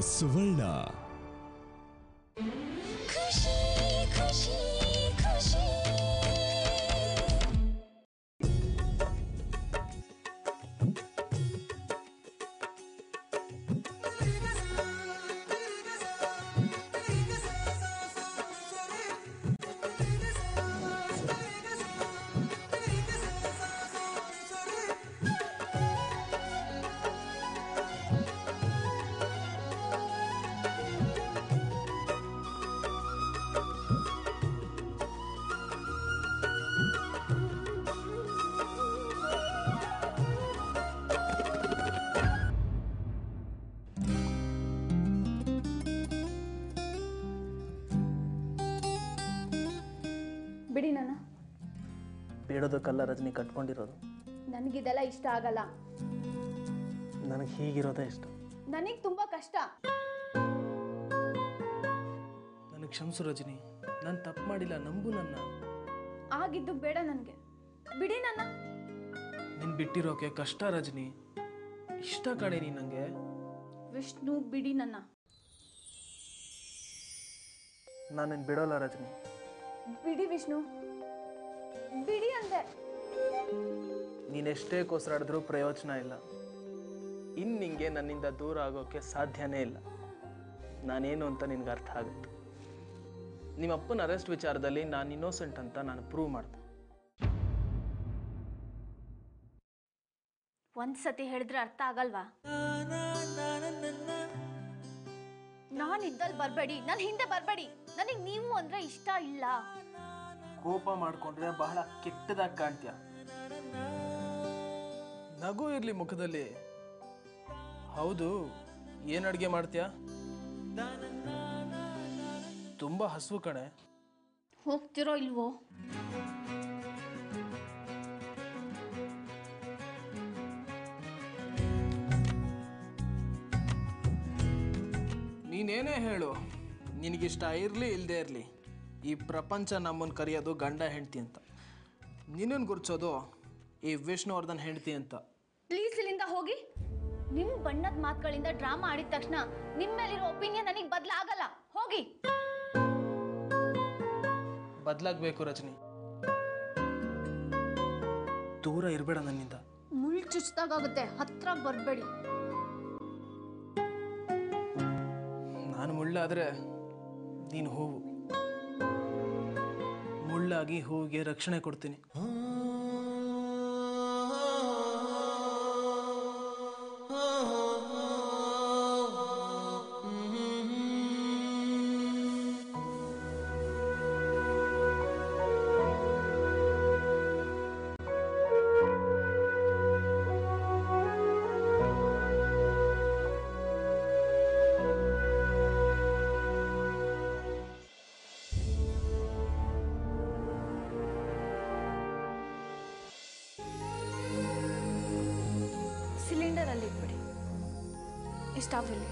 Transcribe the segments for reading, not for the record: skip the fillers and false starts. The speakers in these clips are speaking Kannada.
ಸುವರ್ಣ. ಖುಷಿ ಖುಷಿ ಖುಷಿ. ಬಿಡಿ ನನ್ನ ಬೇಡೋದಕ್ಕಲ್ಲ ರಜನಿ ಕಟ್ಕೊಂಡಿರೋದು. ನನಗಿದೆಲ್ಲ ಇಷ್ಟ ಆಗಲ್ಲ. ನನಗೆ ಹೀಗಿರೋದೇ ಇಷ್ಟ. ನನಗೆ ತುಂಬಾ ಕಷ್ಟ. ನನಗೆ ಕ್ಷಮಿಸು ರಜನಿ, ನಾನು ತಪ್ಪು ಮಾಡಿಲ್ಲ, ನಂಬು ನನ್ನ. ಆಗಿದ್ದು ಬೇಡ ನನಗೆ, ಬಿಡಿ ನನ್ನ. ನಿನ್ ಬಿಟ್ಟಿರೋಕೆ ಕಷ್ಟ ರಜನಿ, ಇಷ್ಟ ಕಡೆ ನೀ ನಂಗೆ. ವಿಷ್ಣು ಬಿಡಿ ನನ್ನ. ನಾನು ನಿನ್ ಬಿಡೋಲ್ಲ ರಜನಿ. ಬಿಡಿ ವಿಷ್ಣು, ಬಿಡಿ ಅಂದೆ. ನೀನೆಷ್ಟೇ ಕೊಸರಾಡಿದ್ರೂ ಪ್ರಯೋಜನ ಇಲ್ಲ. ಇನ್ನು ನಿಂಗೆ ನನ್ನಿಂದ ದೂರ ಆಗೋಕ್ಕೆ ಸಾಧ್ಯನೇ ಇಲ್ಲ. ನಾನೇನು ಅಂತ ನಿನ್ಗೆ ಅರ್ಥ ಆಗುತ್ತೆ. ನಿಮ್ಮ ಅಪ್ಪನ ಅರೆಸ್ಟ್ ವಿಚಾರದಲ್ಲಿ ನಾನು ಇನ್ನೋಸೆಂಟ್ ಅಂತ ನಾನು ಪ್ರೂವ್ ಮಾಡ್ದೆ. ಒಂದ್ಸತಿ ಹೇಳಿದ್ರೆ ಅರ್ಥ ಆಗಲ್ವಾ? ನಾನು ಇದ್ದಲ್ಲಿ ಬರಬೇಡಿ, ನನ್ನ ಹಿಂದೆ ಬರಬೇಡಿ. ನನಗೆ ನೀವು ಅಂದ್ರೆ ಇಷ್ಟ ಇಲ್ಲ. ಕೋಪ ಮಾಡ್ಕೊಂಡ್ರೆ ಬಹಳ ಕೆಟ್ಟದಾಗಿ ಕಾಣ್ತೀಯ. ನಗು ಇರ್ಲಿ ಮುಖದಲ್ಲಿ. ಹೌದು, ಏನ್ ಅಡ್ಗೆ ಮಾಡ್ತೀಯ? ತುಂಬಾ ಹಸುವು ಕಣೆ. ಹೋಗ್ತಿರೋ ಇಲ್ವೋ? ನೀನೇನೇ ಹೇಳು, ನಿನಗಿಷ್ಟ ಇರಲಿ ಇಲ್ಲದೆ ಇರಲಿ, ಈ ಪ್ರಪಂಚ ನಮ್ಮನ್ನು ಕರೆಯೋದು ಗಂಡ ಹೆಂಡತಿ ಅಂತ. ನಿನ್ನನ್ನು ಗುರ್ಸೋದು ಈ ವಿಷ್ಣುವರ್ಧನ್ ಹೆಂಡತಿ ಅಂತ. ಪ್ಲೀಸ್ ಇಲ್ಲಿಂದ ಹೋಗಿ. ನಿಮ್ಮ ಬಣ್ಣದ ಮಾತುಗಳಿಂದ ಡ್ರಾಮಾ ಆಡಿದ ತಕ್ಷಣ ನಿಮ್ಮ ಮೇಲಿರೋ ಒಪಿನಿಯನ್ ನನಗೆ ಬದಲಾಗಲ್ಲ. ಹೋಗಿ. ಬದಲಾಗಬೇಕು ರಜನಿ, ದೂರ ಇರಬೇಡ ನನ್ನಿಂದ. ಮುಳ್ಳು ಚುಚ್ಚಿದಾಗುತ್ತೆ, ಹತ್ರ ಬರಬೇಡಿ. ನಾನು ಮುಳ್ಳಾದರೆ ನೀನು ಹೂವು, ಮುಳ್ಳಾಗಿ ಹೂವಿಗೆ ರಕ್ಷಣೆ ಕೊಡ್ತೀನಿ. ಸಿಲಿಂಡರ್ ಅಲ್ಲಿ ಇಟ್ಬಿಡಿ. ಸ್ಟವ್ ಇಲ್ಲಿ.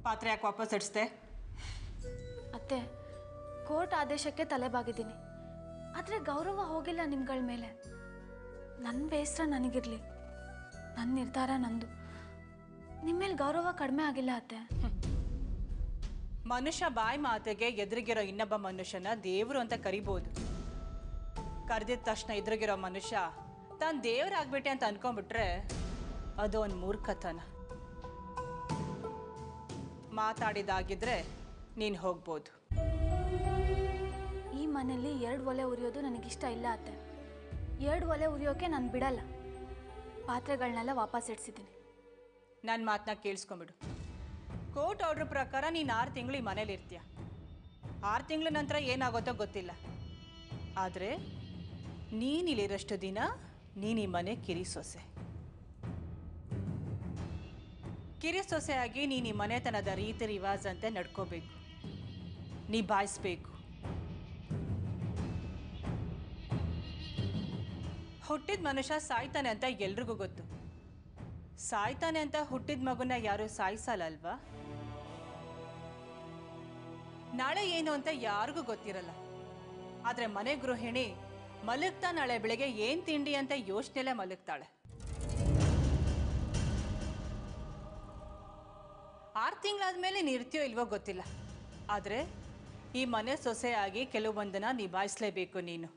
ಪಾತ್ರೆ ಯಾಕೆ ವಾಪಸ್ ಇಡಿಸ್ದೆ? ಅತ್ತೆ, ಕೋರ್ಟ್ ಆದೇಶಕ್ಕೆ ತಲೆಬಾಗಿದ್ದೀನಿ. ಆದರೆ ಗೌರವ ಹೋಗಿಲ್ಲ ನಿಮ್ಗಳ ಮೇಲೆ. ನನ್ನ ಬೇಸರ ನನಗಿರಲಿ, ನನ್ನ ನಿರ್ಧಾರ ನಂದು. ನಿಮ್ಮ ಮೇಲೆ ಗೌರವ ಕಡಿಮೆ ಆಗಿಲ್ಲ ಅತ್ತೆ. ಮನುಷ್ಯ ಬಾಯಿ ಮಾತಿಗೆ ಎದುರಿಗಿರೋ ಇನ್ನೊಬ್ಬ ಮನುಷ್ಯನ ದೇವರು ಅಂತ ಕರಿಬೋದು. ಕರೆದಿದ ತಕ್ಷಣ ಎದುರಿಗಿರೋ ಮನುಷ್ಯ ತಾನು ದೇವರಾಗ್ಬಿಟ್ಟೆ ಅಂತ ಅನ್ಕೊಂಡ್ಬಿಟ್ರೆ ಅದು ಒಂದು ಮೂರ್ಖತನ. ಮಾತಾಡಿದಾಗಿದ್ರೆ ನೀನು ಹೋಗ್ಬೋದು. ಈ ಮನೆಯಲ್ಲಿ 2 ಒಲೆ ಉರಿಯೋದು ನನಗಿಷ್ಟ ಇಲ್ಲ ಅತ್ತೆ. 2 ಒಲೆ ಉರಿಯೋಕೆ ನಾನು ಬಿಡಲ್ಲ. ಪಾತ್ರೆಗಳನ್ನೆಲ್ಲ ವಾಪಸ್ ಇಡ್ಸಿದ್ದೀನಿ. ನನ್ನ ಮಾತನ್ನ ಕೇಳಿಸ್ಕೊಂಬಿಡು. ಕೋರ್ಟ್ ಆರ್ಡ್ರ್ ಪ್ರಕಾರ ನೀನು 6 ತಿಂಗಳು ಈ ಮನೇಲಿ ಇರ್ತೀಯ. 6 ತಿಂಗಳ ನಂತರ ಏನಾಗುತ್ತೋ ಗೊತ್ತಿಲ್ಲ. ಆದರೆ ನೀನಿಲ್ಲಿರೋಷ್ಟು ದಿನ ನೀನು ಈ ಮನೆ ಕಿರಿ ಸೊಸೆ. ಕಿರಿ ಸೊಸೆಯಾಗಿ ನೀನು ಈ ಮನೆತನದ ರೀತಿ ರಿವಾಜ್ ಅಂತ ನಡ್ಕೋಬೇಕು, ನಿಭಾಯಿಸ್ಬೇಕು. ಹುಟ್ಟಿದ ಮನುಷ್ಯ ಸಾಯ್ತಾನೆ ಅಂತ ಎಲ್ರಿಗೂ ಗೊತ್ತು. ಸಾಯ್ತಾನೆ ಅಂತ ಹುಟ್ಟಿದ ಮಗುನ ಯಾರು ಸಾಯಿಸಲ್ಲ ಅಲ್ವಾ? ನಾಳೆ ಏನು ಅಂತ ಯಾರಿಗೂ ಗೊತ್ತಿರಲ್ಲ. ಆದ್ರೆ ಮನೆ ಗೃಹಿಣಿ ಮಲಗ್ತಾ ನಾಳೆ ಬೆಳಗ್ಗೆ ಏನ್ ತಿಂಡಿ ಅಂತ ಯೋಚನೆಲೆ ಮಲಗ್ತಾಳೆ. 6 ತಿಂಗಳಾದ್ಮೇಲೆ ನೀರ್ತೀಯೋ ಇಲ್ವೋ ಗೊತ್ತಿಲ್ಲ. ಆದ್ರೆ ಈ ಮನೆ ಸೊಸೆಯಾಗಿ ಕೆಲವೊಂದನ್ನ ನಿಭಾಯಿಸಲೇಬೇಕು ನೀನು.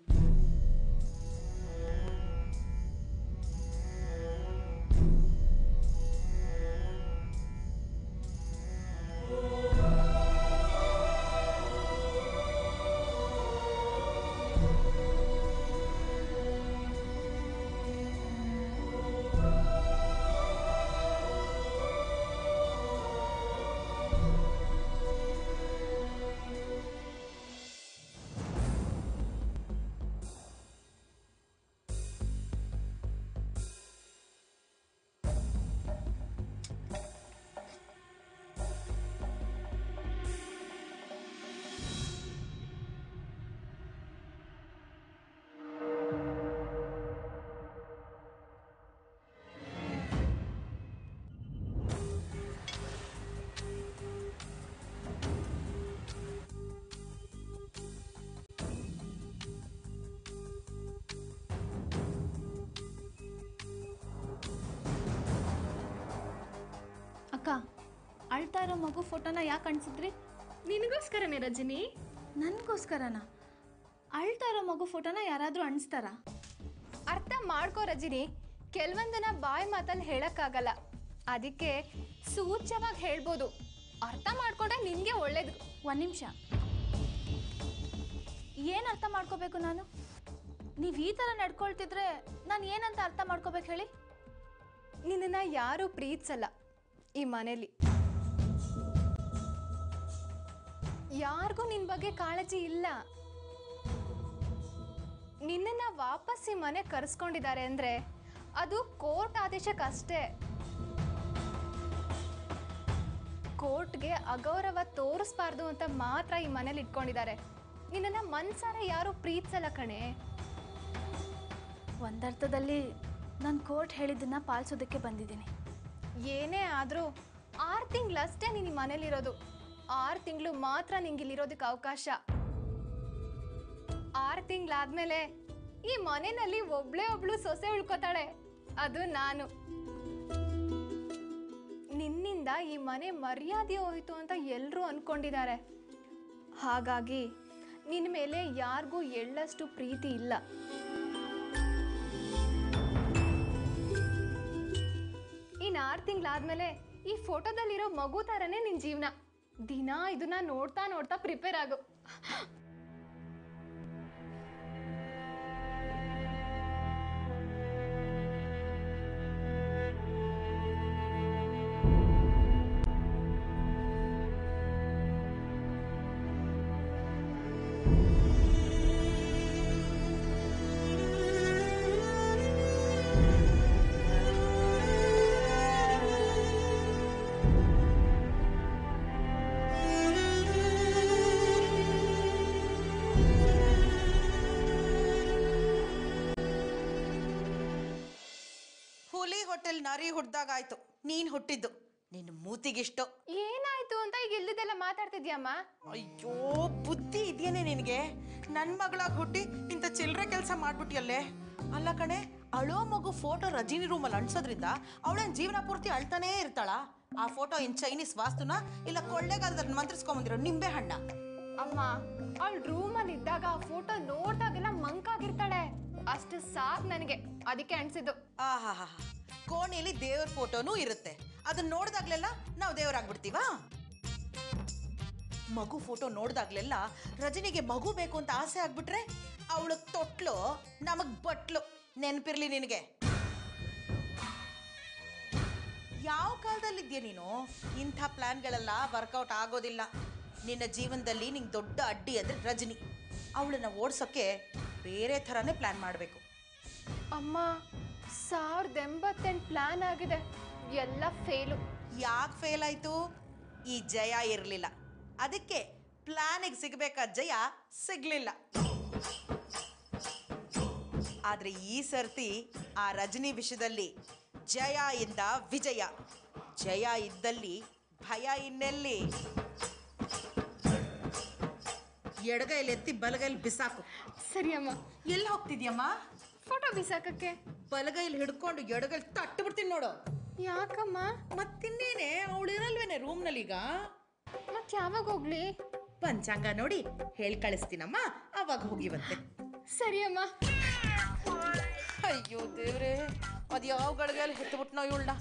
ಅಕ್ಕ, ಅಳ್ತಾ ಇರೋ ಮಗು ಫೋಟೋನ ಯಾಕೆ ಅಣಿಸಿದ್ರಿ? ನಿನಗೋಸ್ಕರನೇ ರಜನಿ. ನನಗೋಸ್ಕರನಾ? ಅಳ್ತಾ ಇರೋ ಮಗು ಫೋಟೋನ ಯಾರಾದರೂ ಅಣಿಸ್ತಾರಾ? ಅರ್ಥ ಮಾಡ್ಕೋ ರಜನಿ, ಕೆಲವೊಂದನ್ನ ಬಾಯಿ ಮಾತಲ್ಲಿ ಹೇಳಕ್ಕಾಗಲ್ಲ. ಅದಕ್ಕೆ ಸೂಚ್ಯವಾಗಿ ಹೇಳ್ಬೋದು. ಅರ್ಥ ಮಾಡ್ಕೊಂಡ್ರೆ ನಿನಗೆ ಒಳ್ಳೇದು. ಒಂದು ನಿಮಿಷ, ಏನು ಅರ್ಥ ಮಾಡ್ಕೋಬೇಕು ನಾನು? ನೀವು ಈ ಥರ ನಡ್ಕೊಳ್ತಿದ್ರೆ ನಾನು ಏನಂತ ಅರ್ಥ ಮಾಡ್ಕೋಬೇಕು ಹೇಳಿ? ನಿನ್ನನ್ನು ಯಾರೂ ಪ್ರೀತಿಸಲ್ಲ ಈ ಮನೇಲಿ. ಯಾರಿಗೂ ನಿನ್ನ ಬಗ್ಗೆ ಕಾಳಜಿ ಇಲ್ಲ. ನಿನ್ನನ್ನು ವಾಪಸ್ ಈ ಮನೆ ಕರೆಸ್ಕೊಂಡಿದ್ದಾರೆ ಅಂದರೆ ಅದು ಕೋರ್ಟ್ ಆದೇಶಕ್ಕಷ್ಟೇ. ಕೋರ್ಟ್ಗೆ ಅಗೌರವ ತೋರಿಸ್ಬಾರ್ದು ಅಂತ ಮಾತ್ರ ಈ ಮನೇಲಿ ಇಟ್ಕೊಂಡಿದ್ದಾರೆ. ನಿನ್ನನ್ನು ಮನ್ಸಾರ ಯಾರೂ ಪ್ರೀತಿಸಲ್ಲ ಕಣೆ. ಒಂದರ್ಥದಲ್ಲಿ ನಾನು ಕೋರ್ಟ್ ಹೇಳಿದ್ದನ್ನು ಪಾಲಿಸೋದಕ್ಕೆ ಬಂದಿದ್ದೀನಿ. ಏನೇ ಆದರೂ 6 ತಿಂಗಳಷ್ಟೇ ನೀನು ಈ ಮನೇಲಿರೋದು. 6 ತಿಂಗಳು ಮಾತ್ರ ನಿಂಗೆ ಇಲ್ಲಿರೋದಕ್ಕೆ ಅವಕಾಶ. 6 ತಿಂಗಳಾದ್ಮೇಲೆ ಈ ಮನೆಯಲ್ಲಿ ಒಬ್ಳು ಸೊಸೆ ಉಳ್ಕೋತಾಳೆ, ಅದು ನಾನು. ನಿನ್ನಿಂದ ಈ ಮನೆ ಮರ್ಯಾದೆ ಹೋಯಿತು ಅಂತ ಎಲ್ಲರೂ ಅನ್ಕೊಂಡಿದ್ದಾರೆ. ಹಾಗಾಗಿ ನಿನ್ನ ಮೇಲೆ ಯಾರಿಗೂ ಎಳ್ಳಷ್ಟು ಪ್ರೀತಿ ಇಲ್ಲ. ಇನ್ನು 6 ತಿಂಗಳಾದ್ಮೇಲೆ ಈ ಫೋಟೋದಲ್ಲಿರೋ ಮಗು ಥರನೇ ನಿನ್ನ ಜೀವನ. ದಿನ ಇದನ್ನ ನೋಡ್ತಾ ನೋಡ್ತಾ ಪ್ರಿಪೇರ್ ಆಗು. ಹೋಟೆಲ್ ನರಿ ಹುಡ್ದಾಗಾಯ್ತು ನೀನ್ ಹುಟ್ಟಿದ್ದು. ನಿನ್ನ ಮೂತಿಗಿಷ್ಟು ಏನಾಯ್ತು ಅಂತ ಈಗ ಇಲ್ಲದೆಲ್ಲ ಮಾತಾಡ್ತಿದ್ಯಮ್ಮ? ಅಯ್ಯೋ, ಬುದ್ಧಿ ಇದೆಯೇನೆ ನಿನಗೆ? ನನ್ನ ಮಗಳಾಗಿ ಹುಟ್ಟಿ ಇಂಥ ಚಿಲ್ಲರೆ ಕೆಲಸ ಮಾಡ್ಬಿಟ್ಟಿಯಲ್ಲೇ. ಅಲ್ಲ ಕಣೆ, ಅಳೋ ಮಗು ಫೋಟೋ ರಜಿನಿ ರೂಮಲ್ಲಿ ಅಂಟಿಸೋದ್ರಿಂದ ಅವಳೇನು ಜೀವನ ಪೂರ್ತಿ ಅಳ್ತಾನೇ ಇರ್ತಾಳ? ಆ ಫೋಟೋ ಇನ್ ಚೈನೀಸ್ ವಾಸ್ತುನ ಇಲ್ಲ ಕೊಳ್ಳೆಗಾಲದಲ್ಲಿ ಮಂತ್ರಿಸ್ಕೊಂಬಂದಿರೋ ನಿಂಬೆ ಹಣ್ಣ? ಅಮ್ಮ, ಅವಳು ರೂಮಲ್ಲಿ ಇದ್ದಾಗ ಆ ಫೋಟೋ ನೋಡ್ದಾಗೆಲ್ಲ ಮಂಕಾಗಿರ್ತಾಳೆ. ಅಷ್ಟು ಸಾಕು ನನಗೆ, ಅದಕ್ಕೆ ಅನ್ಸಿದ್ದು. ಆಹಾ, ಕೋಣೆಯಲ್ಲಿ ದೇವ್ರ ಫೋಟೋನೂ ಇರುತ್ತೆ. ಅದನ್ನ ನೋಡಿದಾಗ್ಲೆಲ್ಲ ನಾವು ದೇವರಾಗ್ಬಿಡ್ತೀವಾ? ಮಗು ಫೋಟೋ ನೋಡಿದಾಗ್ಲೆಲ್ಲ ರಜನಿಗೆ ಮಗು ಬೇಕು ಅಂತ ಆಸೆ ಆಗ್ಬಿಟ್ರೆ ಅವಳು ತೊಟ್ಲು, ನಮಗ್ ಬಟ್ಲು. ನೆನಪಿರ್ಲಿ ನಿನಗೆ. ಯಾವ ಕಾಲದಲ್ಲಿದ್ಯಾ ನೀನು? ಇಂಥ ಪ್ಲಾನ್ಗಳೆಲ್ಲ ವರ್ಕೌಟ್ ಆಗೋದಿಲ್ಲ. ನಿನ್ನ ಜೀವನದಲ್ಲಿ ನಿಂಗೆ ದೊಡ್ಡ ಅಡ್ಡಿ ಅಂದರೆ ರಜನಿ. ಅವಳನ್ನ ಓಡಿಸೋಕ್ಕೆ ಬೇರೆ ಥರನೇ ಪ್ಲಾನ್ ಮಾಡಬೇಕು. ಅಮ್ಮ, 1088 ಪ್ಲಾನ್ ಆಗಿದೆ, ಎಲ್ಲ ಫೇಲು. ಯಾಕೆ ಫೇಲ್ ಆಯಿತು? ಈ ಜಯ ಇರಲಿಲ್ಲ. ಅದಕ್ಕೆ ಪ್ಲಾನಿಗೆ ಸಿಗಬೇಕಾದ ಜಯ ಸಿಗಲಿಲ್ಲ. ಆದರೆ ಈ ಸರ್ತಿ ಆ ರಜನಿ ವಿಷಯದಲ್ಲಿ ಜಯ ಇಂದ ವಿಜಯ, ಜಯ ಇದ್ದಲ್ಲಿ ಭಯ ಇನ್ನೆಲ್ಲಿ. ಎಡಗೈಲಿ ಎತ್ತಿ ಬಲಗೈಲಿ ಬಿಸಾಕು. ಸರಿ ಅಮ್ಮ. ಎಲ್ಲಿ ಹೋಗ್ತಿದ್ಯಮ್ಮ? ಫೋಟೋ ಬಿಸಾಕಕ್ಕೆ. ಬಲಗೈಲಿ ಹಿಡ್ಕೊಂಡು ಎಡಗೈಲಿ ತಟ್ಟು ಬಿಡ್ತೀನಿ ನೋಡು. ಯಾಕಮ್ಮ? ಮತ್ತಿನ್ನೇನೆ, ಅವಳು ಇರಲ್ವೇನೆ ರೂಮ್ನಲ್ಲೀಗ? ಮತ್ತೆ ಯಾವಾಗ ಹೋಗ್ಲಿ? ಪಂಚಾಂಗ ನೋಡಿ ಹೇಳಿ ಕಳಿಸ್ತೀನಮ್ಮ, ಅವಾಗ ಹೋಗಿವಂತೆ. ಸರಿ ಅಮ್ಮ. ಅಯ್ಯೋ ದೇವ್ರೆ, ಅದು ಯಾವ ಗಳಿಗೆಯಲ್ಲಿ ಹೆತ್ತುಬಿಟ್ಟು ನಾವು ಇವಳನ್ನ.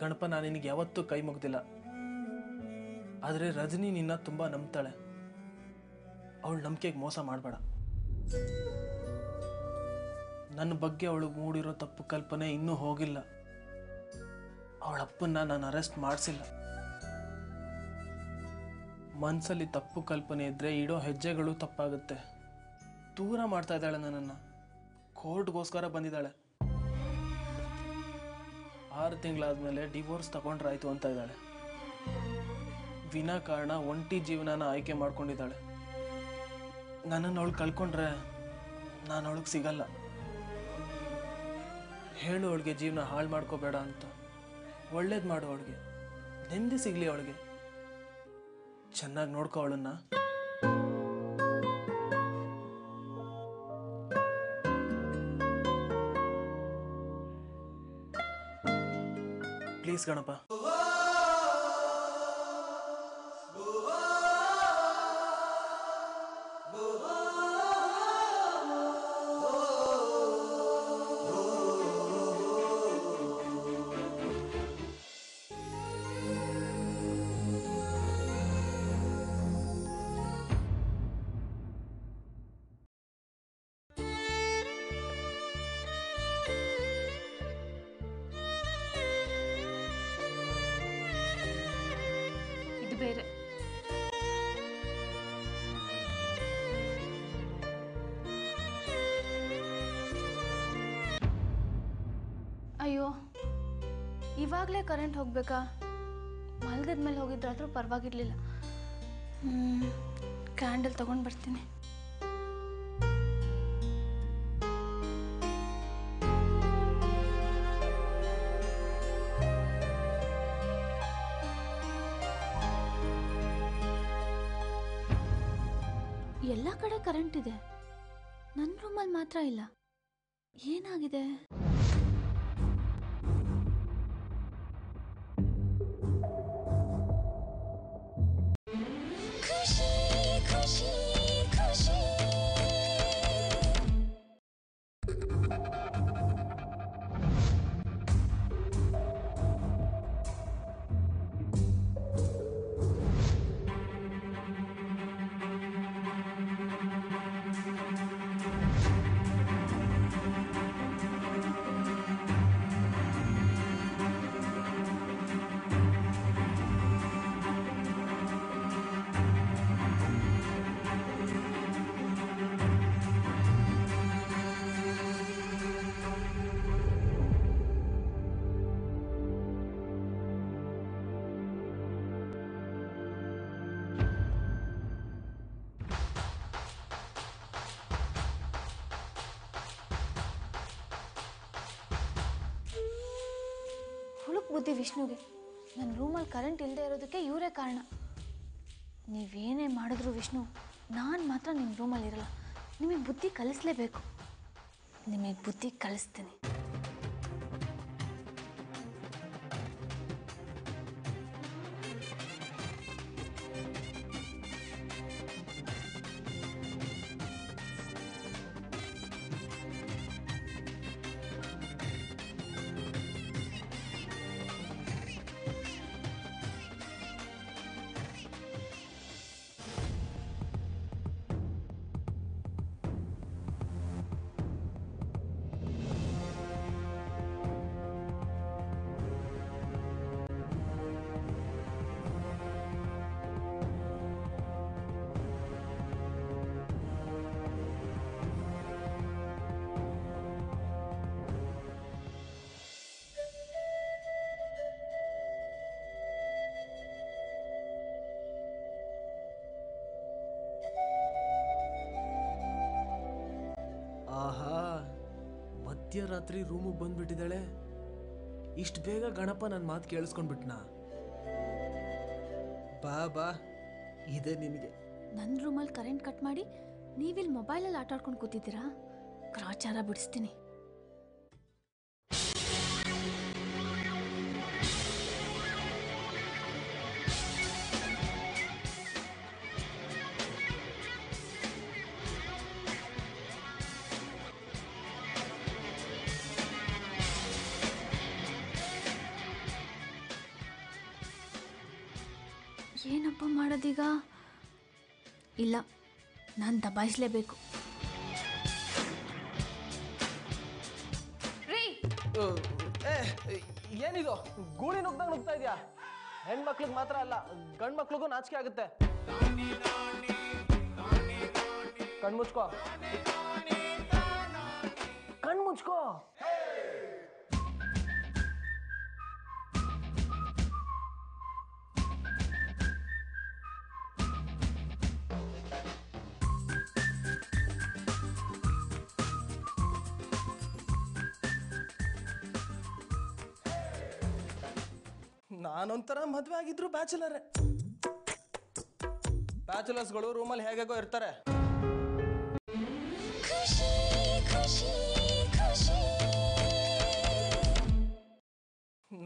ಗಣಪ, ನಾನು ನಿನಗೆ ಯಾವತ್ತೂ ಕೈ ಮುಗ್ದಿಲ್ಲ. ಆದರೆ ರಜನಿ ನಿನ್ನ ತುಂಬ ನಂಬ್ತಾಳೆ. ಅವಳು ನಂಬಿಕೆಗೆ ಮೋಸ ಮಾಡಬೇಡ. ನನ್ನ ಬಗ್ಗೆ ಅವಳು ಮೂಡಿರೋ ತಪ್ಪು ಕಲ್ಪನೆ ಇನ್ನೂ ಹೋಗಿಲ್ಲ. ಅವಳ ಅಪ್ಪನ್ನ ನಾನು ಅರೆಸ್ಟ್ ಮಾಡಿಸಿಲ್ಲ. ಮನಸ್ಸಲ್ಲಿ ತಪ್ಪು ಕಲ್ಪನೆ ಇದ್ದರೆ ಇಡೋ ಹೆಜ್ಜೆಗಳು ತಪ್ಪಾಗುತ್ತೆ. ದೂರ ಮಾಡ್ತಾ ಇದ್ದಾಳೆ ನನ್ನನ್ನು. ಕೋರ್ಟ್ಗೋಸ್ಕರ ಬಂದಿದ್ದಾಳೆ. 6 ತಿಂಗಳಾದ್ಮೇಲೆ ಡಿವೋರ್ಸ್ ತಗೊಂಡ್ರಾಯ್ತು ಅಂತ ಇದ್ದಾಳೆ. ವಿನಾಕಾರಣ ಒಂಟಿ ಜೀವನನ ಆಯ್ಕೆ ಮಾಡ್ಕೊಂಡಿದ್ದಾಳೆ. ನನ್ನನ್ನು ಅವಳು ಕಳ್ಕೊಂಡ್ರೆ ನಾನು ಅವಳಿಗೆ ಸಿಗಲ್ಲ. ಹೇಳು ಅವಳಿಗೆ ಜೀವನ ಹಾಳು ಮಾಡ್ಕೋಬೇಡ ಅಂತ. ಒಳ್ಳೇದು ಮಾಡು ಅವಳಿಗೆ, ನೆಮ್ಮದಿ ಸಿಗಲಿ ಅವಳಿಗೆ. ಚೆನ್ನಾಗಿ ನೋಡ್ಕೋ ಅವಳನ್ನ. ಪ್ಲೀಸ್ ಗಣಪ. ಬೇರೆ ಅಯ್ಯೋ, ಇವಾಗಲೇ ಕರೆಂಟ್ ಹೋಗ್ಬೇಕಾ? ಮಲಗಿದ್ಮೇಲೆ ಹೋಗಿದ್ರಾದ್ರೂ ಪರವಾಗಿರ್ಲಿಲ್ಲ. ಕ್ಯಾಂಡಲ್ ತಗೊಂಡು ಬರ್ತೀನಿ. ಎಲ್ಲ ಕಡೆ ಕರೆಂಟ್ ಇದೆ, ನನ್ನ ರೂಮಲ್ಲಿ ಮಾತ್ರ ಇಲ್ಲ. ಏನಾಗಿದೆ? ಖುಷಿ ಖುಷಿ ಖುಷಿ ಬುದ್ಧಿ ವಿಷ್ಣುಗೆ. ನನ್ನ ರೂಮಲ್ಲಿ ಕರೆಂಟ್ ಇಲ್ಲದೆ ಇರೋದಕ್ಕೆ ಇವರೇ ಕಾರಣ. ನೀವೇನೇ ಮಾಡಿದ್ರು ವಿಷ್ಣು, ನಾನು ಮಾತ್ರ ನಿಮ್ಮ ರೂಮಲ್ಲಿ ಇರಲ್ಲ. ನಿಮಗೆ ಬುದ್ಧಿ ಕಲಿಸ್ಲೇಬೇಕು. ನಿಮಗೆ ಬುದ್ಧಿ ಕಲಿಸ್ತೀನಿ. ಆಹಾ, ಮಧ್ಯರಾತ್ರಿ ರೂಮಿಗೆ ಬಂದ್ಬಿಟ್ಟಿದ್ದಾಳೆ. ಇಷ್ಟು ಬೇಗ ಗಣಪ ನನ್ನ ಮಾತು ಕೇಳಿಸ್ಕೊಂಡ್ಬಿಟ್ನಾ? ಬಾ ಬಾ, ಇದೆ ನಿನಗೆ. ನನ್ನ ರೂಮಲ್ಲಿ ಕರೆಂಟ್ ಕಟ್ ಮಾಡಿ ನೀವಿಲ್ಲಿ ಮೊಬೈಲಲ್ಲಿ ಆಟ ಆಡ್ಕೊಂಡು ಕೂತಿದ್ದೀರಾ? ಗ್ರಾಚಾರ ಬಿಡಿಸ್ತೀನಿ. ಏನಪ್ಪ ಮಾಡೋದೀಗ? ಇಲ್ಲ, ನಾನು ದಬಾಯಿಸಲೇಬೇಕು. ರೀ, ಏನಿದು ಗೂಳಿ ನುಗ್ತಾ ಇದೆಯಾ? ಹೆಣ್ಮಕ್ಳಿಗೆ ಮಾತ್ರ ಅಲ್ಲ, ಗಂಡು ಮಕ್ಳಿಗೂ ನಾಚಿಕೆ ಆಗುತ್ತೆ. ಕಣ್ಮುಚ್ಕೋ, ಕಣ್ಮುಚ್ಕೋ. ನಾನೊಂಥರ ಮದುವೆ ಆಗಿದ್ರು ಬ್ಯಾಚುಲರೇ. ಬ್ಯಾಚುಲರ್ಸ್ಗಳು ರೂಮಲ್ಲಿ ಹೇಗೋ ಇರ್ತಾರೆ.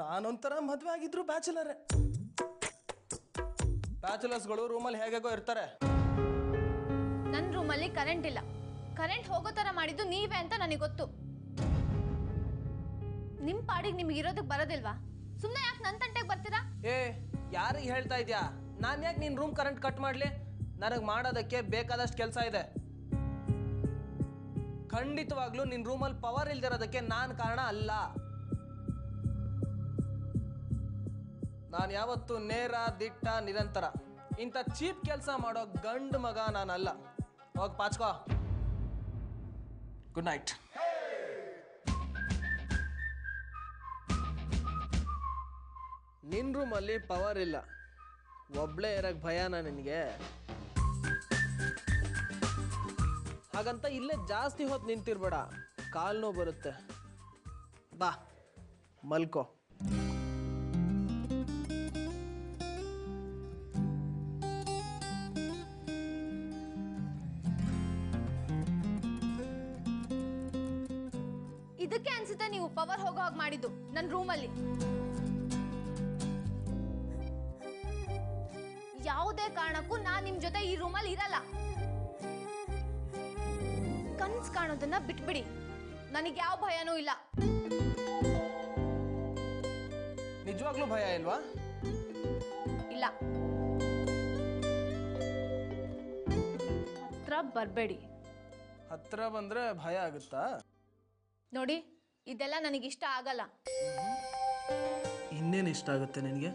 ನಾನೊಂಥರ ಮದುವೆ ಆಗಿದ್ರು ಬ್ಯಾಚುಲರೇ. ಬ್ಯಾಚುಲರ್ಸ್ಗಳು ರೂಮಲ್ಲಿ ಹೇಗೋ ಇರ್ತಾರೆ. ನನ್ನ ರೂಮಲ್ಲಿ ಕರೆಂಟ್ ಇಲ್ಲ. ಕರೆಂಟ್ ಹೋಗೋ ಥರ ಮಾಡಿದ್ದು ನೀವೇ ಅಂತ ನನಗೆ ಗೊತ್ತು. ನಿಮ್ಮ ಪಾಡಿಗೆ ನಿಮ್ಗೆ ಇರೋದಕ್ಕೆ ಬರೋದಿಲ್ವಾ? ಸುಮ್ಮನೆ ಯಾಕೆ ನನ್ನ ತಂಟೆಗೆ ಬರ್ತೀರಾ? ಯಾರಿಗೆ ಹೇಳ್ತಾ ಇದ್ಯಾ? ನಾನು ಯಾಕೆ ನಿನ್ನ ರೂಮ್ ಕರೆಂಟ್ ಕಟ್ ಮಾಡಲಿ? ನನಗೆ ಮಾಡೋದಕ್ಕೆ ಬೇಕಾದಷ್ಟು ಕೆಲಸ ಇದೆ. ಖಂಡಿತವಾಗ್ಲೂ ನಿನ್ನ ರೂಮಲ್ಲಿ ಪವರ್ ಇಲ್ದಿರೋದಕ್ಕೆ ನಾನು ಕಾರಣ ಅಲ್ಲ. ನಾನು ಯಾವತ್ತೂ ನೇರ, ದಿಟ್ಟ, ನಿರಂತರ. ಇಂಥ ಚೀಪ್ ಕೆಲಸ ಮಾಡೋ ಗಂಡು ಮಗ ನಾನಲ್ಲ. ಹೋಗಿ ಪಾಚ್ಕೋ. Good night. ನಿನ್ನ ರೂಮಲ್ಲಿ ಪವರ್ ಇಲ್ಲ, ಒಬ್ಳೇ ಇರಕ್ಕೆ ಭಯನಾ ನಿನಗೆ? ಹಾಗಂತ ಇಲ್ಲೇ ಜಾಸ್ತಿ ಹೊತ್ತು ನಿಂತಿರ್ಬೇಡ, ಕಾಲು ನೋವು ಬರುತ್ತೆ. ಬಾ ಮಲ್ಕೋ. ಇದಕ್ಕೆ ಅನ್ಸುತ್ತೆ ನೀವು ಪವರ್ ಹೋಗೋ ಹಾಗೆ ಮಾಡಿದ್ದು ನನ್ನ ರೂಮಲ್ಲಿ. ಯಾವುದೇ ಕಾರಣಕ್ಕೂ ನಾನು ನಿಮ್ ಜೊತೆ ಈ ರೂಮಲ್ಲಿ ಇರಲ್ಲ. ಕನ್ಸ್ ಕಾಣೋದನ್ನ ಬಿಟ್ಬಿಡಿ. ನನಗೆ ಯಾವ ಭಯನೂ ಇಲ್ಲ. ನಿಜವಾಗ್ಲೂ ಭಯ ಇಲ್ವಾ? ಇಲ್ಲ. ಹತ್ರ ಬರಬೇಡಿ. ಹತ್ರ ಬಂದ್ರೆ ಭಯ ಆಗುತ್ತಾ? ನೋಡಿ, ಇದೆಲ್ಲ ನನಗಿಷ್ಟ ಆಗಲ್ಲ. ಇನ್ನೇನು ಇಷ್ಟ ಆಗುತ್ತೆ ನಿನಗೆ?